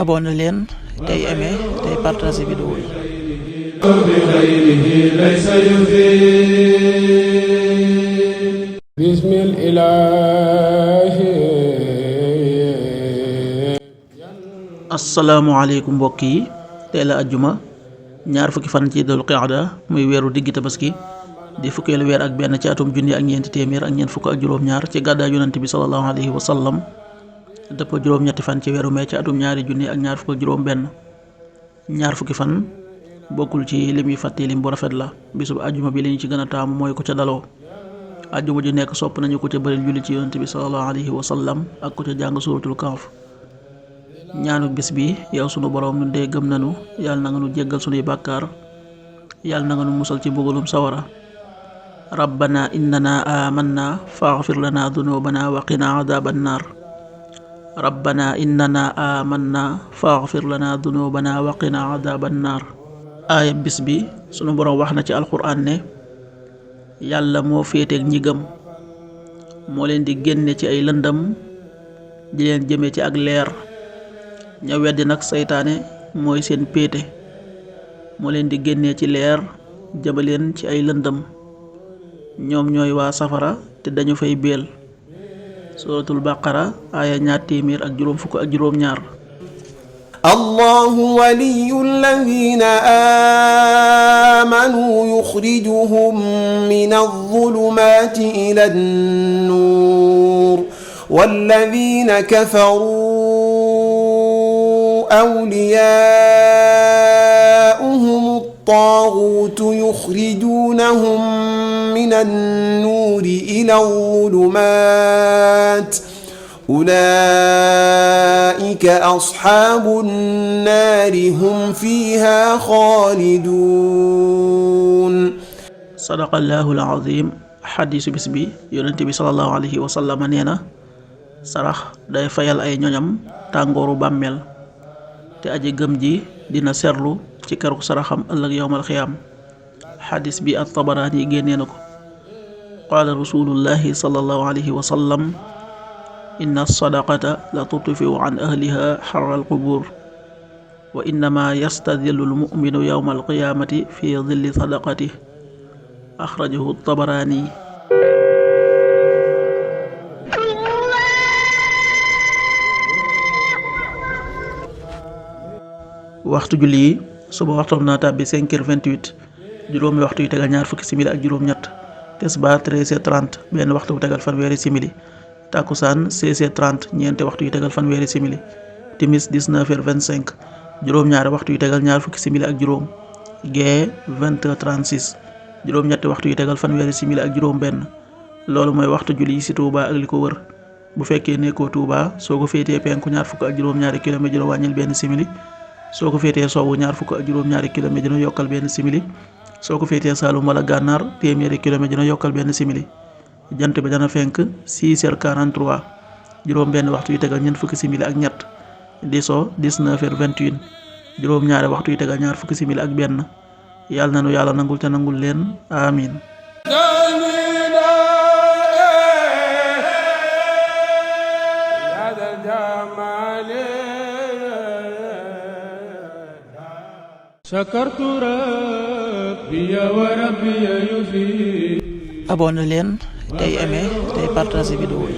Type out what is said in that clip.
abonné leen tey aimé tey partagé vidéo yi. asalaamaaleykum mbokk yi, tey la ajjuma ñaar fukki fan ci dul qaada muy weeru diggi tabaski di fukkeelu weer ak benn ci atum junni ak ñeenti téeméer ak ñeent fukk ak juróom-ñaar ci gàddaay yonent bi sallallahu alayhi wa sallam dëpp juróom-ñetti fan ci weeru mee ci atum ñaari junni ak ñaar fukk ak juróom-benn. ñaar fukki fan bokkul ci lim yi fàtte lim bu rafet la. bisub ajjuma bi li ñu ci gën a taamu mooy ku ca daloo. ajjuma ju nekk sopp nañu ku ca bëri julli ci yonent bi sallallahu alayhi wa sallam ak ku ca jàng suuratul kahf. ñaanu bis bi yow sunu borom ñun de gëm nañu, yàlla na nga nu jéggal sunuy bàkkaar, yàlla na nga nu musal ci mbugalum sawara. rabbana innana amanna faghfir lana dunubana wa qina adhaban nar. rabbana innana amanna faghfir lana dunubana wa qina adhaban nar. aaya bis bi sunu borom wax na ci alquran ne yàlla moo féeteeg ñi gëm, moo leen di génne ci ay lëndam di leen jëme ci ak leer. ña weddi nag saytaane mooy seen péete, moo leen di génnee ci leer jëmaleen ci ay lëndëm. ñoom ñooy waa safara te dañu fay béel. suratul baqara aaya 252. allahu waliyu alladhina amanu yukhrijuhum min adh-dhulumati ila an-nur walladhina kafaru أولياؤهم الطاغوت يخرجونهم من النور إلى الظلمات أولئك أصحاب النار هم فيها خالدون. صدق الله العظيم. xadiisu bis bi yonent bi sallallahu alayhi wa sallam nee na sarax day fayal ay ñoñam tàngooru bàmmeel, te aji gëm ji dina serlu ci keroog saraxam ëllëg yowmal xiyaam. xadis bi at-Tabaraani génnee na ko. qaala rasulullahi sallallahu alayhi wa sallam inna sadaqata la tutfiu an ahliha xarra alqubur wa innama yastadillu almuminu yowma alqiyamati fi dilli sadaqatih axrajahu at-Tabaraani. waxtu julli yi suba waxtoom naa tàbbi 5h28, juróomi waxtu yu tegal ñaar fukki simili ak juróom-ñett. tisbaar 13h30, benn waxtu bu tegal fanweeri simili. takkusaan 16h30, ñeenti waxtu yu tegal fanweeri simili. timis 19h25, juróom-ñaari waxtu yu tegal ñaar fukki simili ak juróom. gee 20h36, juróom-ñetti waxtu yu tegal fanweeri simili ak juróom-benn. loolu mooy waxtu julli yi ci Touba ak li ko wër. bu fekkee nekkoo Touba soo ko féetee penku ñaar fukk ak juróom-ñaari kilomètre dina wàññil benn simili. soo ko féetee sowwu ñaar fukk ak juróom-ñaari kilomètre dina yokkal benn simili. soo ko féetee Saalum wala Gànnaar téeméeri kilomètre dina yokkal benn simili. jant bi dana fenk 6h43, juróom benn waxtu yu tegal ñeent fukki simili ak ñett. di so 19h21, juróom-ñaari waxtu yu tegal ñaar fukki simili ak benn. yàlla nanu yàlla nangul te nangul leen amin. abonné leen tey aimé tey partagé vidéo yi.